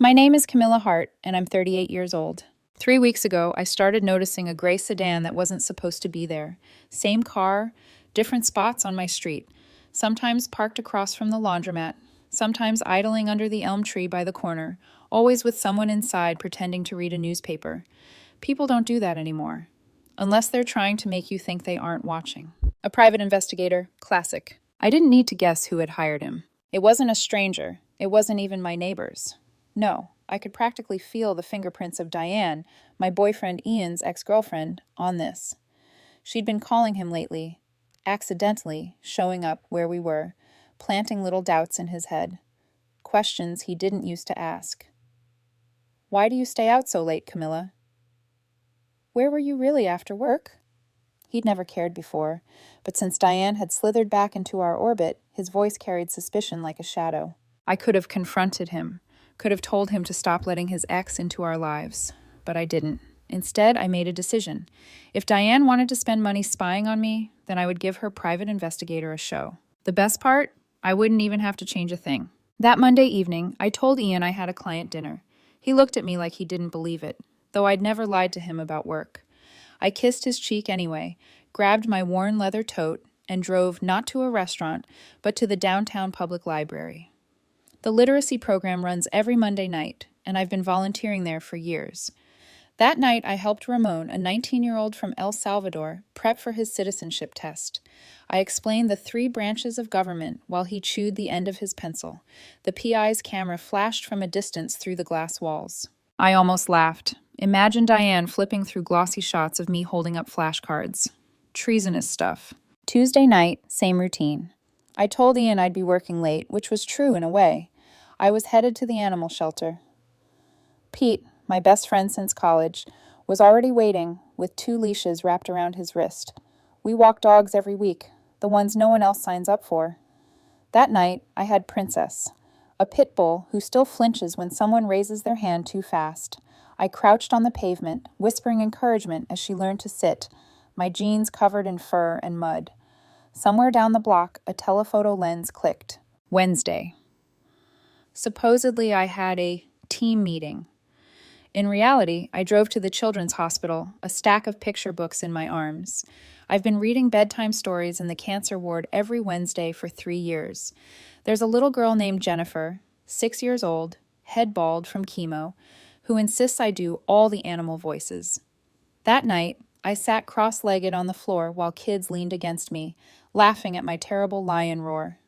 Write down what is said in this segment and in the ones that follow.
My name is Camilla Hart, and I'm 38 years old. 3 weeks ago, I started noticing a gray sedan that wasn't supposed to be there. Same car, different spots on my street. Sometimes parked across from the laundromat, sometimes idling under the elm tree by the corner, always with someone inside pretending to read a newspaper. People don't do that anymore, unless they're trying to make you think they aren't watching. A private investigator, classic. I didn't need to guess who had hired him. It wasn't a stranger. It wasn't even my neighbors. No, I could practically feel the fingerprints of Diane, my boyfriend Ian's ex-girlfriend, on this. She'd been calling him lately, accidentally showing up where we were, planting little doubts in his head. Questions he didn't used to ask. Why do you stay out so late, Camilla? Where were you really after work? He'd never cared before, but since Diane had slithered back into our orbit, his voice carried suspicion like a shadow. I could have confronted him, could have told him to stop letting his ex into our lives, but I didn't. Instead, I made a decision. If Diane wanted to spend money spying on me, then I would give her private investigator a show. The best part? I wouldn't even have to change a thing. That Monday evening, I told Ian I had a client dinner. He looked at me like he didn't believe it, though I'd never lied to him about work. I kissed his cheek anyway, grabbed my worn leather tote, and drove not to a restaurant, but to the downtown public library. The literacy program runs every Monday night, and I've been volunteering there for years. That night, I helped Ramon, a 19-year-old from El Salvador, prep for his citizenship test. I explained the 3 branches of government while he chewed the end of his pencil. The PI's camera flashed from a distance through the glass walls. I almost laughed. Imagine Diane flipping through glossy shots of me holding up flashcards. Treasonous stuff. Tuesday night, same routine. I told Ian I'd be working late, which was true in a way. I was headed to the animal shelter. Pete, my best friend since college, was already waiting with 2 leashes wrapped around his wrist. We walk dogs every week, the ones no one else signs up for. That night, I had Princess, a pit bull who still flinches when someone raises their hand too fast. I crouched on the pavement, whispering encouragement as she learned to sit, my jeans covered in fur and mud. Somewhere down the block, a telephoto lens clicked. Wednesday. Supposedly, I had a team meeting. In reality, I drove to the children's hospital, a stack of picture books in my arms. I've been reading bedtime stories in the cancer ward every Wednesday for 3 years. There's a little girl named Jennifer, 6 years old, head bald from chemo, who insists I do all the animal voices. That night, I sat cross-legged on the floor while kids leaned against me, laughing at my terrible lion roar.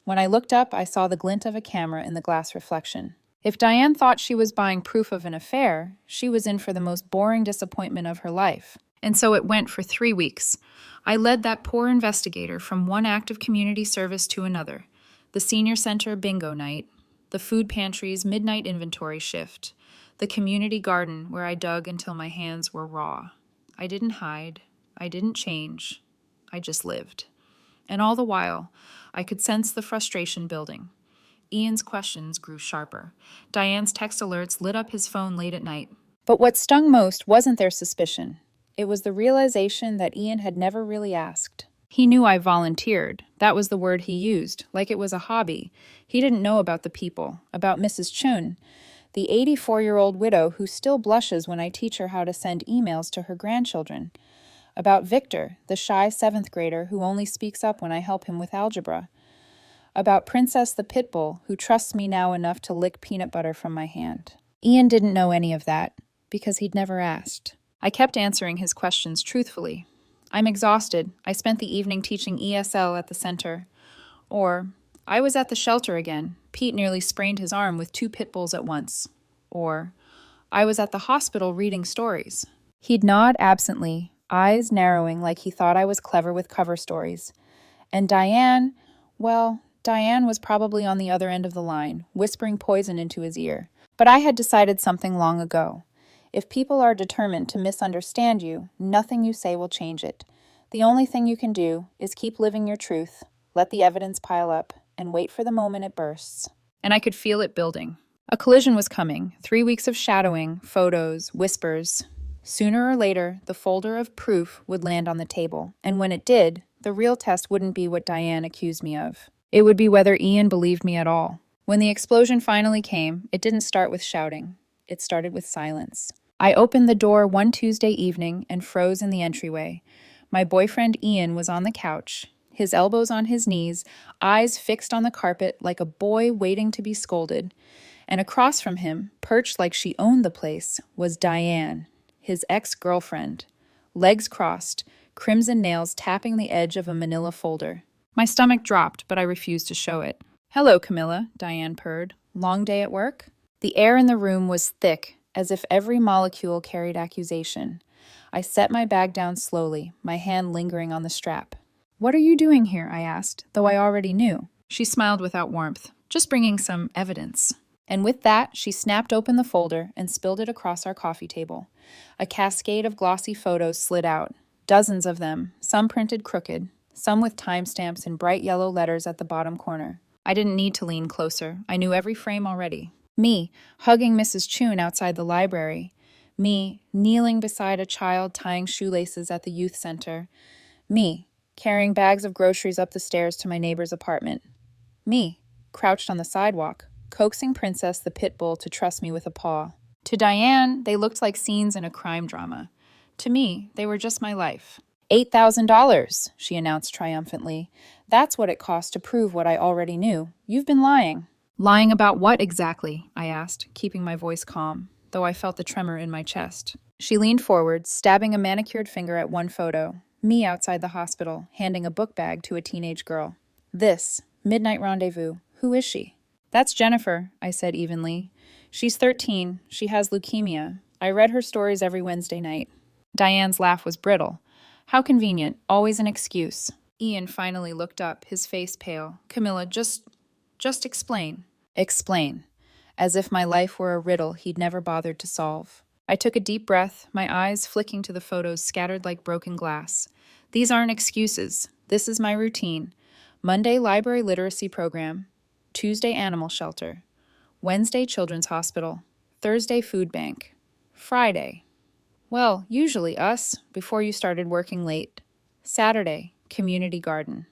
When I looked up, I saw the glint of a camera in the glass reflection. If Diane thought she was buying proof of an affair, she was in for the most boring disappointment of her life. And so it went for 3 weeks. I led that poor investigator from one act of community service to another. The senior center bingo night, the food pantry's midnight inventory shift, the community garden where I dug until my hands were raw. I didn't hide. I didn't change. I just lived. And all the while, I could sense the frustration building. Ian's questions grew sharper. Diane's text alerts lit up his phone late at night. But what stung most wasn't their suspicion. It was the realization that Ian had never really asked. He knew I volunteered. That was the word he used, like it was a hobby. He didn't know about the people, about Mrs. Chun, the 84-year-old widow who still blushes when I teach her how to send emails to her grandchildren. About Victor, the shy 7th grader who only speaks up when I help him with algebra. About Princess the pit bull, who trusts me now enough to lick peanut butter from my hand. Ian didn't know any of that, because he'd never asked. I kept answering his questions truthfully. I'm exhausted. I spent the evening teaching ESL at the center. Or, I was at the shelter again. Pete nearly sprained his arm with 2 pit bulls at once. Or, I was at the hospital reading stories. He'd nod absently, eyes narrowing like he thought I was clever with cover stories. And Diane, well, Diane was probably on the other end of the line, whispering poison into his ear. But I had decided something long ago. If people are determined to misunderstand you, nothing you say will change it. The only thing you can do is keep living your truth, let the evidence pile up, and wait for the moment it bursts. And I could feel it building. A collision was coming, 3 weeks of shadowing, photos, whispers. Sooner or later, the folder of proof would land on the table, and when it did, the real test wouldn't be what Diane accused me of. It would be whether Ian believed me at all. When the explosion finally came, it didn't start with shouting. It started with silence. I opened the door one Tuesday evening and froze in the entryway. My boyfriend Ian was on the couch, his elbows on his knees, eyes fixed on the carpet like a boy waiting to be scolded. And across from him, perched like she owned the place, was Diane, his ex-girlfriend. Legs crossed, crimson nails tapping the edge of a manila folder. My stomach dropped, but I refused to show it. "Hello, Camilla," Diane purred. "Long day at work?" The air in the room was thick, as if every molecule carried accusation. I set my bag down slowly, my hand lingering on the strap. "What are you doing here?" I asked, though I already knew. She smiled without warmth. "Just bringing some evidence." And with that, she snapped open the folder and spilled it across our coffee table. A cascade of glossy photos slid out. Dozens of them, some printed crooked, some with timestamps in bright yellow letters at the bottom corner. I didn't need to lean closer. I knew every frame already. Me, hugging Mrs. Chun outside the library. Me, kneeling beside a child tying shoelaces at the youth center. Me, carrying bags of groceries up the stairs to my neighbor's apartment. Me, crouched on the sidewalk, coaxing Princess the pit bull to trust me with a paw. To Diane, they looked like scenes in a crime drama. To me, they were just my life. $8,000, she announced triumphantly. That's what it cost to prove what I already knew. You've been lying. Lying about what exactly? I asked, keeping my voice calm, though I felt the tremor in my chest. She leaned forward, stabbing a manicured finger at one photo. Me outside the hospital, handing a book bag to a teenage girl. This, midnight rendezvous. Who is she? That's Jennifer, I said evenly. She's 13. She has leukemia. I read her stories every Wednesday night. Diane's laugh was brittle. How convenient. Always an excuse. Ian finally looked up, his face pale. Camilla, just explain. Explain. As if my life were a riddle he'd never bothered to solve. I took a deep breath, my eyes flicking to the photos scattered like broken glass. These aren't excuses. This is my routine. Monday, library literacy program. Tuesday, animal shelter. Wednesday, children's hospital. Thursday, food bank. Friday. Well, usually us, before you started working late. Saturday, community garden.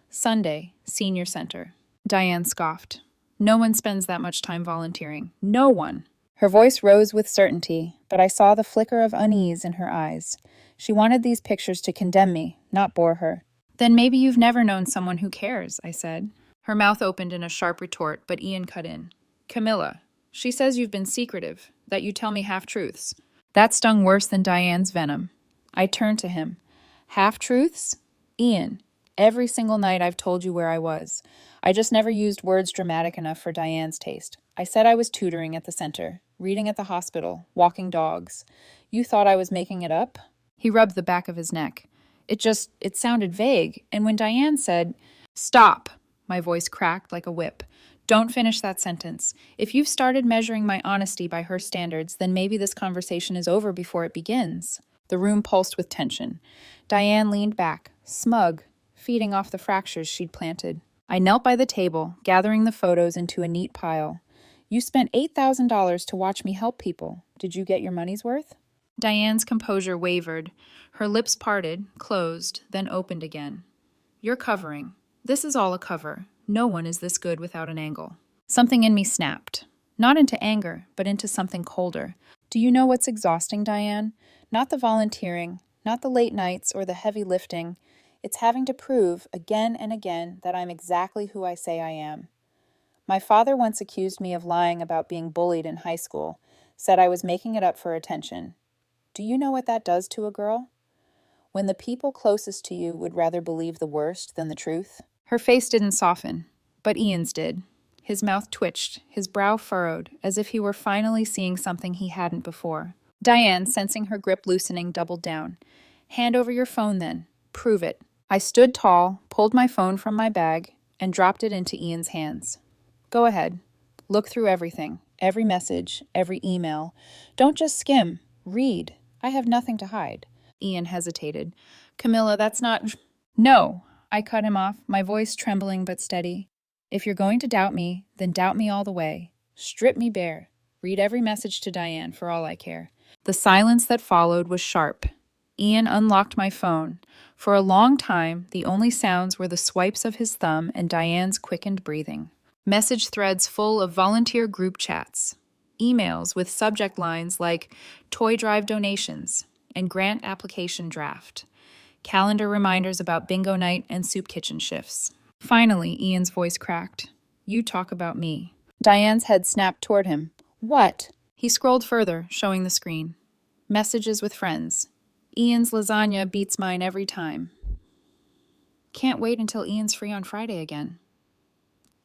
Sunday, senior center. Diane scoffed. No one spends that much time volunteering. No one. Her voice rose with certainty, but I saw the flicker of unease in her eyes. She wanted these pictures to condemn me, not bore her. Then maybe you've never known someone who cares, I said. Her mouth opened in a sharp retort, but Ian cut in. Camilla, she says you've been secretive, that you tell me half-truths. That stung worse than Diane's venom. I turned to him. Half-truths? Ian, every single night I've told you where I was. I just never used words dramatic enough for Diane's taste. I said I was tutoring at the center, reading at the hospital, walking dogs. You thought I was making it up? He rubbed the back of his neck. It sounded vague, and when Diane said, "Stop," my voice cracked like a whip. Don't finish that sentence. If you've started measuring my honesty by her standards, then maybe this conversation is over before it begins. The room pulsed with tension. Diane leaned back, smug, feeding off the fractures she'd planted. I knelt by the table, gathering the photos into a neat pile. You spent $8,000 to watch me help people. Did you get your money's worth? Diane's composure wavered. Her lips parted, closed, then opened again. You're covering. This is all a cover. No one is this good without an angle. Something in me snapped. Not into anger, but into something colder. Do you know what's exhausting, Diane? Not the volunteering, not the late nights or the heavy lifting. It's having to prove again and again that I'm exactly who I say I am. My father once accused me of lying about being bullied in high school, said I was making it up for attention. Do you know what that does to a girl? When the people closest to you would rather believe the worst than the truth? Her face didn't soften, but Ian's did. His mouth twitched, his brow furrowed, as if he were finally seeing something he hadn't before. Diane, sensing her grip loosening, doubled down. Hand over your phone then. Prove it. I stood tall, pulled my phone from my bag, and dropped it into Ian's hands. Go ahead. Look through everything, every message, every email. Don't just skim. Read. I have nothing to hide. Ian hesitated. Camilla, that's not... No, I cut him off, my voice trembling but steady. If you're going to doubt me, then doubt me all the way. Strip me bare. Read every message to Diane for all I care. The silence that followed was sharp. Ian unlocked my phone. For a long time, the only sounds were the swipes of his thumb and Diane's quickened breathing. Message threads full of volunteer group chats, emails with subject lines like toy drive donations and grant application draft, calendar reminders about bingo night and soup kitchen shifts. Finally, Ian's voice cracked. "You talk about me." Diane's head snapped toward him. "What?" He scrolled further, showing the screen. Messages with friends. "Ian's lasagna beats mine every time." "Can't wait until Ian's free on Friday again."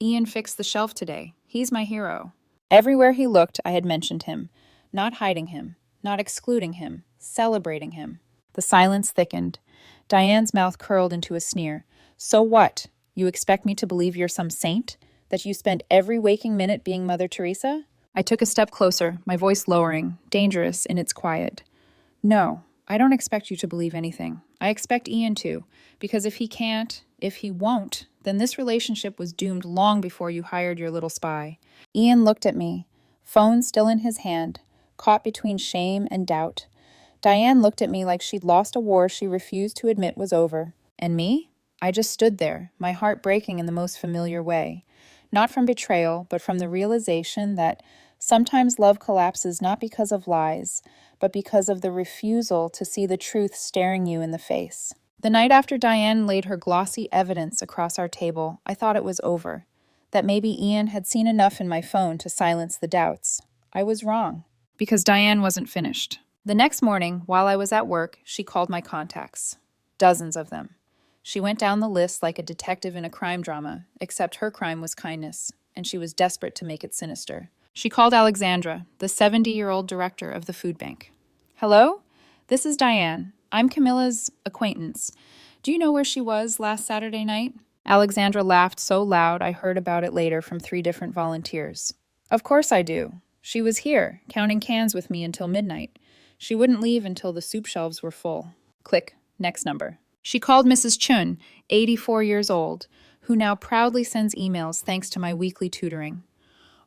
"Ian fixed the shelf today. He's my hero." Everywhere he looked, I had mentioned him, not hiding him, not excluding him, celebrating him. The silence thickened. Diane's mouth curled into a sneer. "So what? You expect me to believe you're some saint? That you spend every waking minute being Mother Teresa?" I took a step closer, my voice lowering, dangerous in its quiet. "No, I don't expect you to believe anything. I expect Ian to, because if he can't, if he won't, then this relationship was doomed long before you hired your little spy." Ian looked at me, phone still in his hand, caught between shame and doubt. Diane looked at me like she'd lost a war she refused to admit was over. And me? I just stood there, my heart breaking in the most familiar way. Not from betrayal, but from the realization that sometimes love collapses not because of lies, but because of the refusal to see the truth staring you in the face. The night after Diane laid her glossy evidence across our table, I thought it was over, that maybe Ian had seen enough in my phone to silence the doubts. I was wrong, because Diane wasn't finished. The next morning, while I was at work, she called my contacts. Dozens of them. She went down the list like a detective in a crime drama, except her crime was kindness, and she was desperate to make it sinister. She called Alexandra, the 70-year-old director of the food bank. "Hello? This is Diane. I'm Camilla's acquaintance. Do you know where she was last Saturday night?" Alexandra laughed so loud I heard about it later from 3 different volunteers. "Of course I do. She was here, counting cans with me until midnight. She wouldn't leave until the soup shelves were full." Click. Next number. She called Mrs. Chun, 84 years old, who now proudly sends emails thanks to my weekly tutoring.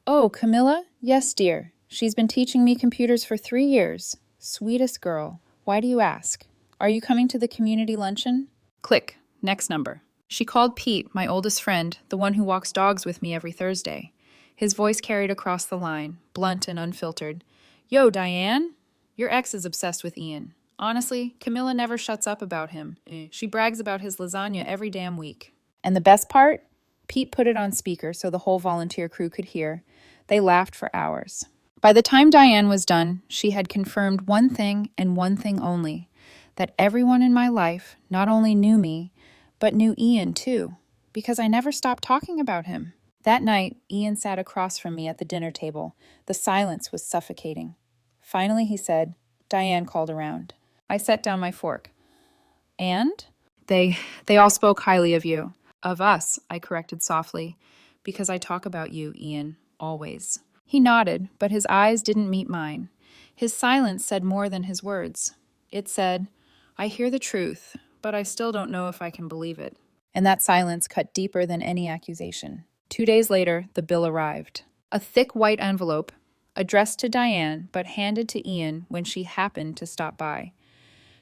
"Oh, Camilla? Yes, dear. She's been teaching me computers for 3 years. Sweetest girl. Why do you ask? Are you coming to the community luncheon?" Click. Next number. She called Pete, my oldest friend, the one who walks dogs with me every Thursday. His voice carried across the line, blunt and unfiltered. "Yo, Diane? Your ex is obsessed with Ian. Honestly, Camilla never shuts up about him. She brags about his lasagna every damn week." And the best part? Pete put it on speaker so the whole volunteer crew could hear. They laughed for hours. By the time Diane was done, she had confirmed one thing and one thing only, that everyone in my life not only knew me, but knew Ian too, because I never stopped talking about him. That night, Ian sat across from me at the dinner table. The silence was suffocating. Finally, he said, "Diane called around." I set down my fork. "And?" They all spoke highly of you." "Of us," I corrected softly, "because I talk about you, Ian, always." He nodded, but his eyes didn't meet mine. His silence said more than his words. It said, "I hear the truth, but I still don't know if I can believe it." And that silence cut deeper than any accusation. 2 days later, the bill arrived. A thick white envelope, addressed to Diane, but handed to Ian when she happened to stop by.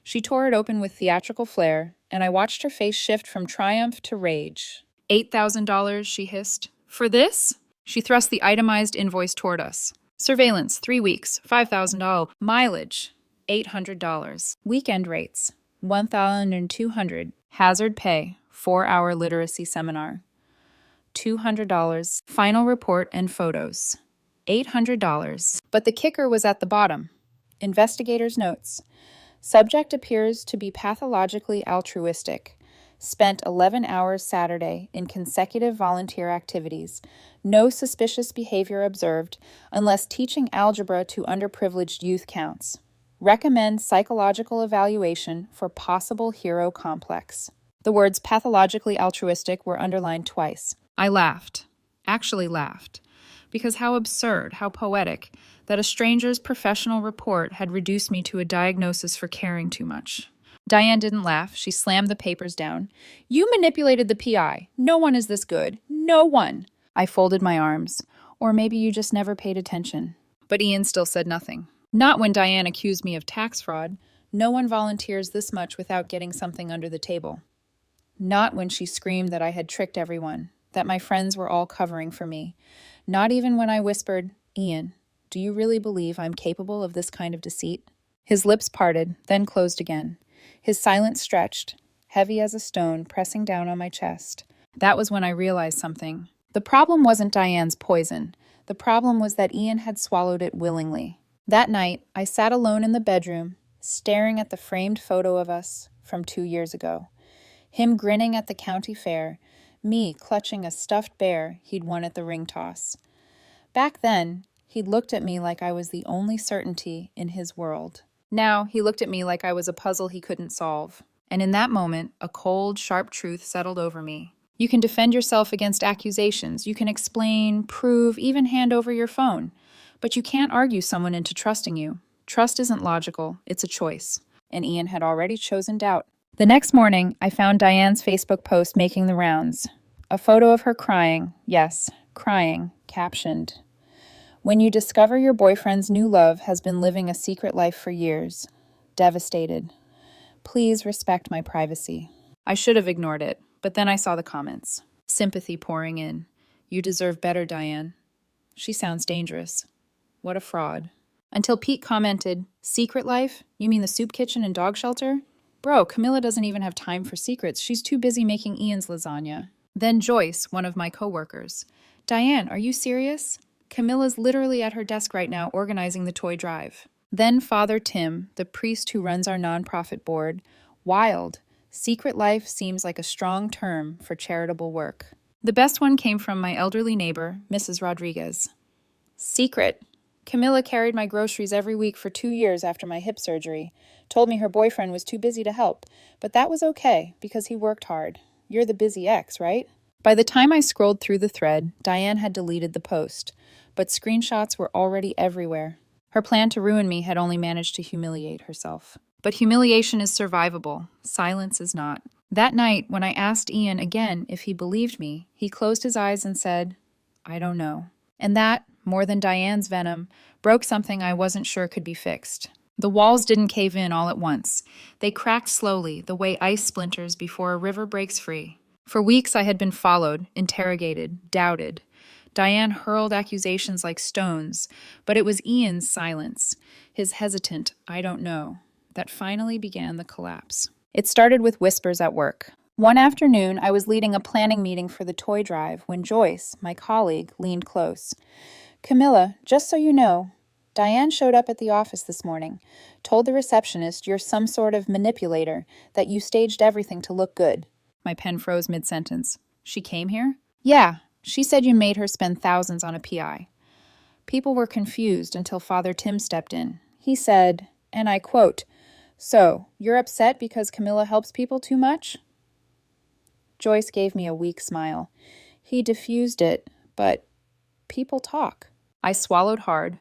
She tore it open with theatrical flair, and I watched her face shift from triumph to rage. $8,000, she hissed. "For this?" She thrust the itemized invoice toward us. "Surveillance, 3 weeks, $5,000. Mileage, $800. Weekend rates, $1,200. Hazard pay, 4-hour literacy seminar, $200. Final report and photos, $800. But the kicker was at the bottom. Investigator's notes. Subject appears to be pathologically altruistic. Spent 11 hours Saturday in consecutive volunteer activities. No suspicious behavior observed unless teaching algebra to underprivileged youth counts. Recommend psychological evaluation for possible hero complex. The words pathologically altruistic were underlined twice. I laughed. Actually laughed. Because how absurd, how poetic, that a stranger's professional report had reduced me to a diagnosis for caring too much. Diane didn't laugh. She slammed the papers down. "You manipulated the PI. No one is this good. No one." I folded my arms. Or maybe you just never paid attention. But Ian still said nothing. Not when Diane accused me of tax fraud. No one volunteers this much without getting something under the table. Not when she screamed that I had tricked everyone, that my friends were all covering for me. Not even when I whispered, "Ian, do you really believe I'm capable of this kind of deceit?" His lips parted, then closed again. His silence stretched, heavy as a stone, pressing down on my chest. That was when I realized something. The problem wasn't Diane's poison. The problem was that Ian had swallowed it willingly. That night, I sat alone in the bedroom, staring at the framed photo of us from 2 years ago. Him grinning at the county fair, me clutching a stuffed bear he'd won at the ring toss. Back then, he'd looked at me like I was the only certainty in his world. Now, he looked at me like I was a puzzle he couldn't solve. And in that moment, a cold, sharp truth settled over me. You can defend yourself against accusations. You can explain, prove, even hand over your phone. But you can't argue someone into trusting you. Trust isn't logical, it's a choice. And Ian had already chosen doubt. The next morning, I found Diane's Facebook post making the rounds. A photo of her crying, yes, crying, captioned, "When you discover your boyfriend's new love has been living a secret life for years. Devastated. Please respect my privacy." I should have ignored it, but then I saw the comments. Sympathy pouring in. "You deserve better, Diane. She sounds dangerous. What a fraud." Until Pete commented, "Secret life? You mean the soup kitchen and dog shelter? Bro, Camilla doesn't even have time for secrets. She's too busy making Ian's lasagna." Then Joyce, one of my coworkers. "Diane, are you serious? Camilla's literally at her desk right now organizing the toy drive." Then Father Tim, the priest who runs our nonprofit board. "Wild. Secret life seems like a strong term for charitable work." The best one came from my elderly neighbor, Mrs. Rodriguez. "Secret. Camilla carried my groceries every week for 2 years after my hip surgery. Told me her boyfriend was too busy to help, but that was okay because he worked hard. You're the busy ex, right?" By the time I scrolled through the thread, Diane had deleted the post, but screenshots were already everywhere. Her plan to ruin me had only managed to humiliate herself. But humiliation is survivable. Silence is not. That night, when I asked Ian again if he believed me, he closed his eyes and said, "I don't know." And that, more than Diane's venom, broke something I wasn't sure could be fixed. The walls didn't cave in all at once. They cracked slowly, the way ice splinters before a river breaks free. For weeks I had been followed, interrogated, doubted. Diane hurled accusations like stones, but it was Ian's silence, his hesitant, "I don't know," that finally began the collapse. It started with whispers at work. One afternoon, I was leading a planning meeting for the toy drive when Joyce, my colleague, leaned close. "Camilla, just so you know, Diane showed up at the office this morning, told the receptionist you're some sort of manipulator, that you staged everything to look good." My pen froze mid-sentence. "She came here?" "Yeah, she said you made her spend thousands on a PI." People were confused until Father Tim stepped in. He said, and I quote, "So, you're upset because Camilla helps people too much?" Joyce gave me a weak smile. He diffused it, but people talk. I swallowed hard.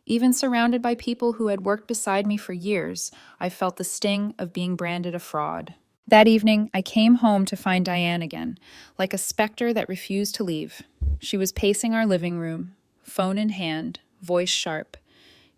Even surrounded by people who had worked beside me for years, I felt the sting of being branded a fraud. That evening, I came home to find Diane again, like a specter that refused to leave. She was pacing our living room, phone in hand, voice sharp.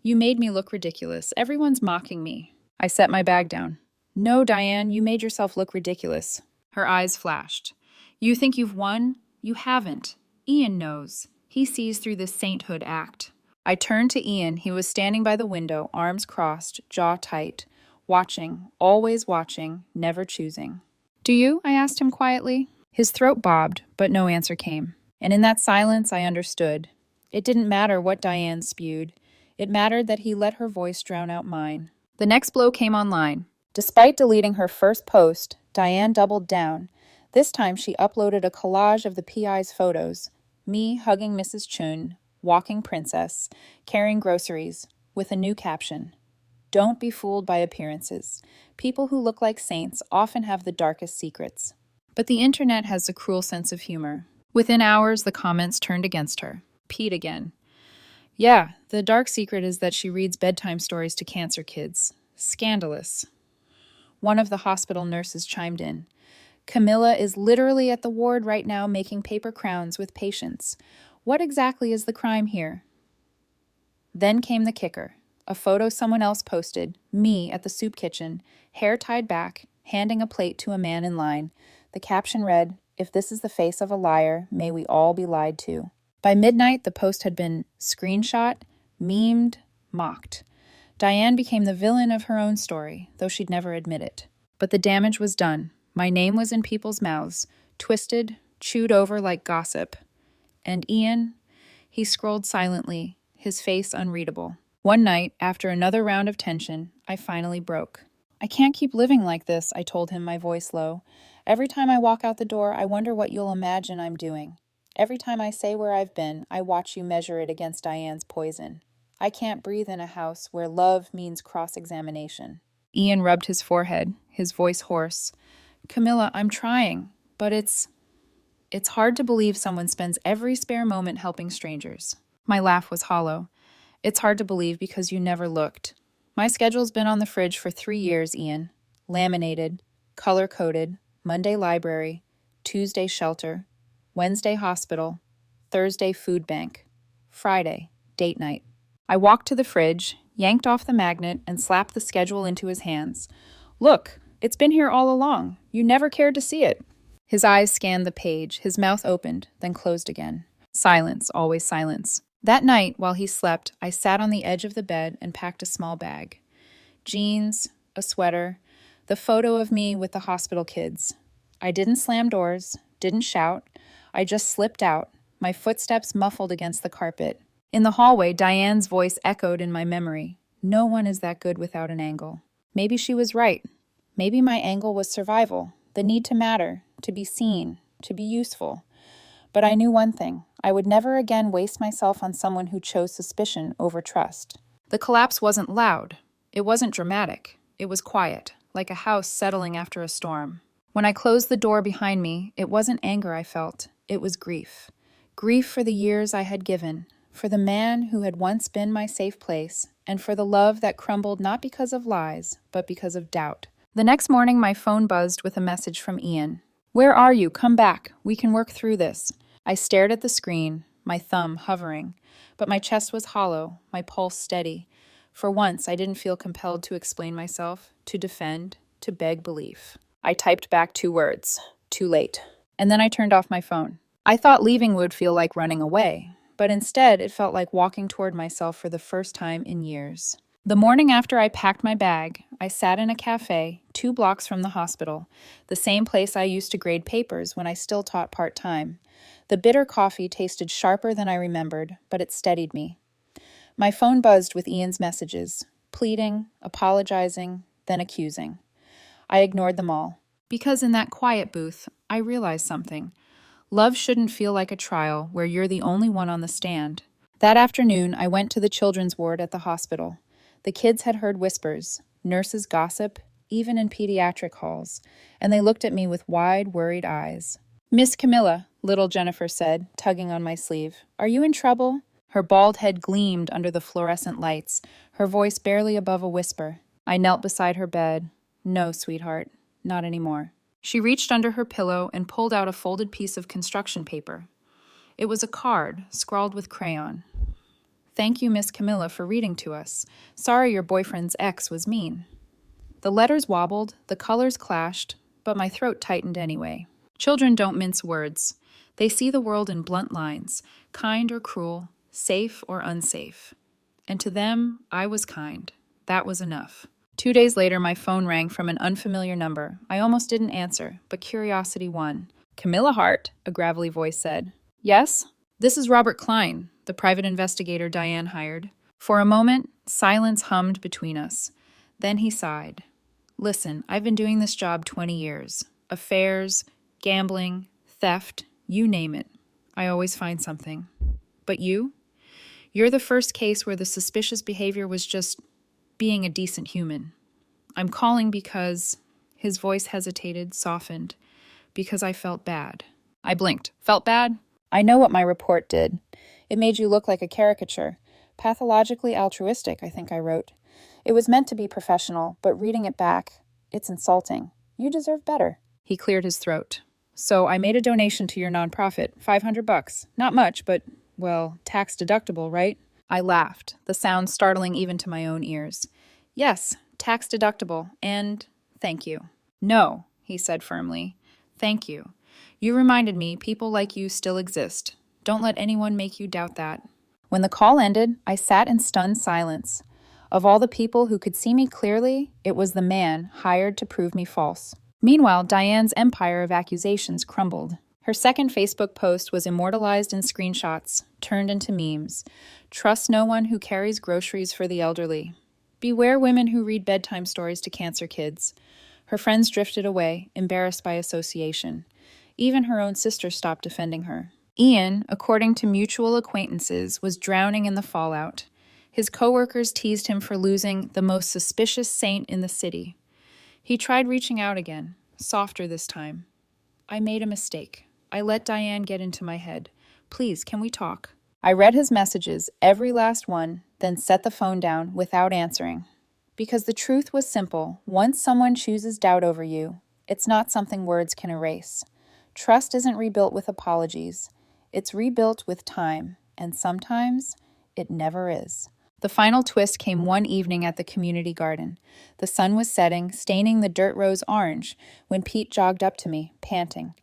"You made me look ridiculous. Everyone's mocking me." I set my bag down. "No, Diane, you made yourself look ridiculous." Her eyes flashed. "You think you've won? You haven't. Ian knows. He sees through this sainthood act." I turned to Ian. He was standing by the window, arms crossed, jaw tight, watching, always watching, never choosing. "Do you?" I asked him quietly. His throat bobbed, but no answer came. And in that silence, I understood. It didn't matter what Diane spewed. It mattered that he let her voice drown out mine. The next blow came online. Despite deleting her first post, Diane doubled down. This time she uploaded a collage of the PI's photos. Me hugging Mrs. Chun, walking princess, carrying groceries, with a new caption. "Don't be fooled by appearances. People who look like saints often have the darkest secrets." But the internet has a cruel sense of humor. Within hours, the comments turned against her. Pete again. "Yeah, the dark secret is that she reads bedtime stories to cancer kids. Scandalous." One of the hospital nurses chimed in. "Camilla is literally at the ward right now making paper crowns with patients. What exactly is the crime here?" Then came the kicker. A photo someone else posted, me at the soup kitchen, hair tied back, handing a plate to a man in line. The caption read, If this is the face of a liar, may we all be lied to. By midnight, the post had been screenshot, memed, mocked. Diane became the villain of her own story, though she'd never admit it. But the damage was done. My name was in people's mouths, twisted, chewed over like gossip. And Ian, he scrolled silently, his face unreadable. One night, after another round of tension, I finally broke. I can't keep living like this, I told him, my voice low. Every time I walk out the door, I wonder what you'll imagine I'm doing. Every time I say where I've been, I watch you measure it against Diane's poison. I can't breathe in a house where love means cross-examination. Ian rubbed his forehead, his voice hoarse. Camilla, I'm trying, but it's hard to believe someone spends every spare moment helping strangers. My laugh was hollow. It's hard to believe because you never looked. My schedule's been on the fridge for 3 years, Ian. Laminated, color-coded, Monday library, Tuesday shelter, Wednesday hospital, Thursday food bank, Friday date night. I walked to the fridge, yanked off the magnet, and slapped the schedule into his hands. Look, it's been here all along. You never cared to see it. His eyes scanned the page, his mouth opened, then closed again. Silence, always silence. That night, while he slept, I sat on the edge of the bed and packed a small bag. Jeans, a sweater, the photo of me with the hospital kids. I didn't slam doors, didn't shout. I just slipped out, my footsteps muffled against the carpet. In the hallway, Diane's voice echoed in my memory. No one is that good without an angle. Maybe she was right. Maybe my angle was survival, the need to matter, to be seen, to be useful. But I knew one thing. I would never again waste myself on someone who chose suspicion over trust. The collapse wasn't loud. It wasn't dramatic. It was quiet, like a house settling after a storm. When I closed the door behind me, it wasn't anger I felt. It was grief. Grief for the years I had given, for the man who had once been my safe place, and for the love that crumbled not because of lies, but because of doubt. The next morning, my phone buzzed with a message from Ian. Where are you? Come back. We can work through this. I stared at the screen, my thumb hovering, but my chest was hollow, my pulse steady. For once, I didn't feel compelled to explain myself, to defend, to beg belief. I typed back 2 words, too late, and then I turned off my phone. I thought leaving would feel like running away, but instead it felt like walking toward myself for the first time in years. The morning after I packed my bag, I sat in a cafe 2 blocks from the hospital, the same place I used to grade papers when I still taught part-time. The bitter coffee tasted sharper than I remembered, but it steadied me. My phone buzzed with Ian's messages, pleading, apologizing, then accusing. I ignored them all, because in that quiet booth, I realized something. Love shouldn't feel like a trial where you're the only one on the stand. That afternoon, I went to the children's ward at the hospital. The kids had heard whispers, nurses gossip, even in pediatric halls, and they looked at me with wide, worried eyes. Miss Camilla, little Jennifer said, tugging on my sleeve, are you in trouble? Her bald head gleamed under the fluorescent lights, her voice barely above a whisper. I knelt beside her bed. No, sweetheart, not anymore. She reached under her pillow and pulled out a folded piece of construction paper. It was a card, scrawled with crayon. Thank you, Miss Camilla, for reading to us. Sorry your boyfriend's ex was mean. The letters wobbled, the colors clashed, but my throat tightened anyway. Children don't mince words. They see the world in blunt lines, kind or cruel, safe or unsafe. And to them, I was kind. That was enough. 2 days later, my phone rang from an unfamiliar number. I almost didn't answer, but curiosity won. Camilla Hart, a gravelly voice said. Yes? This is Robert Klein, the private investigator Diane hired. For a moment, silence hummed between us. Then he sighed. Listen, I've been doing this job 20 years. Affairs, gambling, theft, you name it. I always find something. But you? You're the first case where the suspicious behavior was just being a decent human. I'm calling because... His voice hesitated, softened. Because I felt bad. I blinked. Felt bad? I know what my report did. It made you look like a caricature. Pathologically altruistic, I think I wrote. It was meant to be professional, but reading it back, it's insulting. You deserve better. He cleared his throat. So I made a donation to your nonprofit, $500. Not much, but, well, tax deductible, right? I laughed, the sound startling even to my own ears. Yes, tax deductible, and thank you. No, he said firmly. Thank you. You reminded me people like you still exist. Don't let anyone make you doubt that. When the call ended, I sat in stunned silence. Of all the people who could see me clearly, it was the man hired to prove me false. Meanwhile, Diane's empire of accusations crumbled. Her second Facebook post was immortalized in screenshots, turned into memes. Trust no one who carries groceries for the elderly. Beware women who read bedtime stories to cancer kids. Her friends drifted away, embarrassed by association. Even her own sister stopped defending her. Ian, according to mutual acquaintances, was drowning in the fallout. His coworkers teased him for losing the most suspicious saint in the city. He tried reaching out again, softer this time. I made a mistake. I let Diane get into my head. Please, can we talk? I read his messages, every last one, then set the phone down without answering. Because the truth was simple. Once someone chooses doubt over you, it's not something words can erase. Trust isn't rebuilt with apologies. It's rebuilt with time, and sometimes it never is. The final twist came one evening at the community garden. The sun was setting, staining the dirt roads orange, when Pete jogged up to me, panting.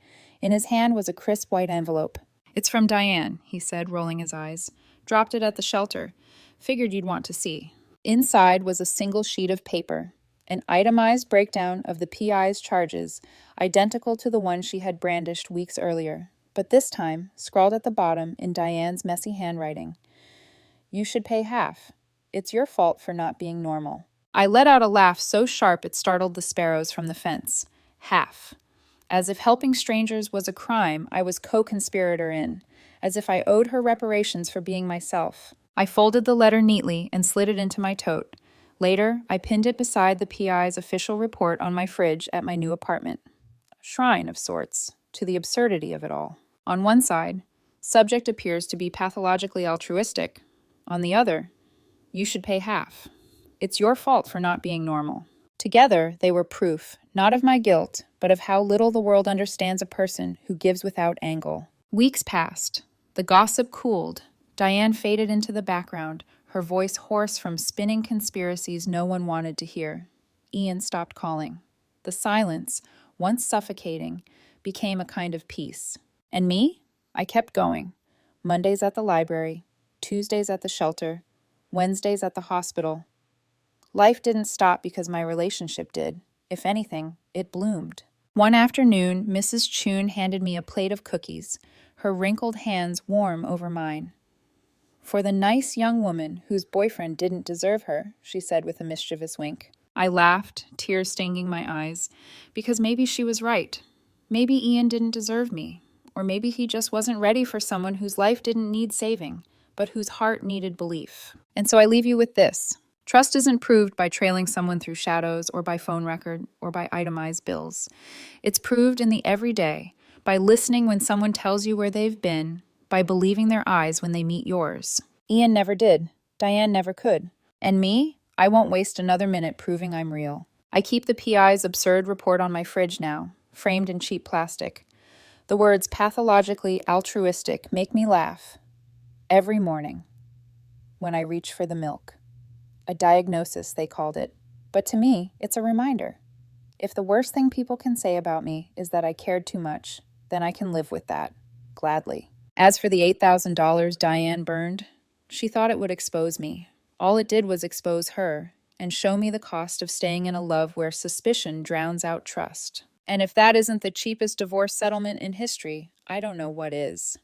In his hand was a crisp white envelope. It's from Diane, he said, rolling his eyes. Dropped it at the shelter. Figured you'd want to see. Inside was a single sheet of paper, an itemized breakdown of the PI's charges, identical to the one she had brandished weeks earlier, but this time scrawled at the bottom in Diane's messy handwriting. You should pay half. It's your fault for not being normal. I let out a laugh so sharp it startled the sparrows from the fence. Half. As if helping strangers was a crime I was co-conspirator in, as if I owed her reparations for being myself. I folded the letter neatly and slid it into my tote. Later, I pinned it beside the PI's official report on my fridge at my new apartment. A shrine of sorts, to the absurdity of it all. On one side, subject appears to be pathologically altruistic. On the other, you should pay half. It's your fault for not being normal. Together, they were proof, not of my guilt, but of how little the world understands a person who gives without angle. Weeks passed. The gossip cooled. Diane faded into the background, her voice hoarse from spinning conspiracies no one wanted to hear. Ian stopped calling. The silence, once suffocating, became a kind of peace. And me? I kept going. Mondays at the library, Tuesdays at the shelter, Wednesdays at the hospital. Life didn't stop because my relationship did. If anything, it bloomed. One afternoon, Mrs. Chun handed me a plate of cookies, her wrinkled hands warm over mine. For the nice young woman whose boyfriend didn't deserve her, she said with a mischievous wink. I laughed, tears stinging my eyes, because maybe she was right. Maybe Ian didn't deserve me, or maybe he just wasn't ready for someone whose life didn't need saving, but whose heart needed belief. And so I leave you with this. Trust isn't proved by trailing someone through shadows or by phone record or by itemized bills. It's proved in the everyday, by listening when someone tells you where they've been, by believing their eyes when they meet yours. Ian never did. Diane never could. And me? I won't waste another minute proving I'm real. I keep the PI's absurd report on my fridge now, framed in cheap plastic. The words pathologically altruistic make me laugh. Every morning, when I reach for the milk. A diagnosis, they called it. But to me, it's a reminder. If the worst thing people can say about me is that I cared too much, then I can live with that, gladly. As for the $8,000 Diane burned, she thought it would expose me. All it did was expose her and show me the cost of staying in a love where suspicion drowns out trust. And if that isn't the cheapest divorce settlement in history, I don't know what is.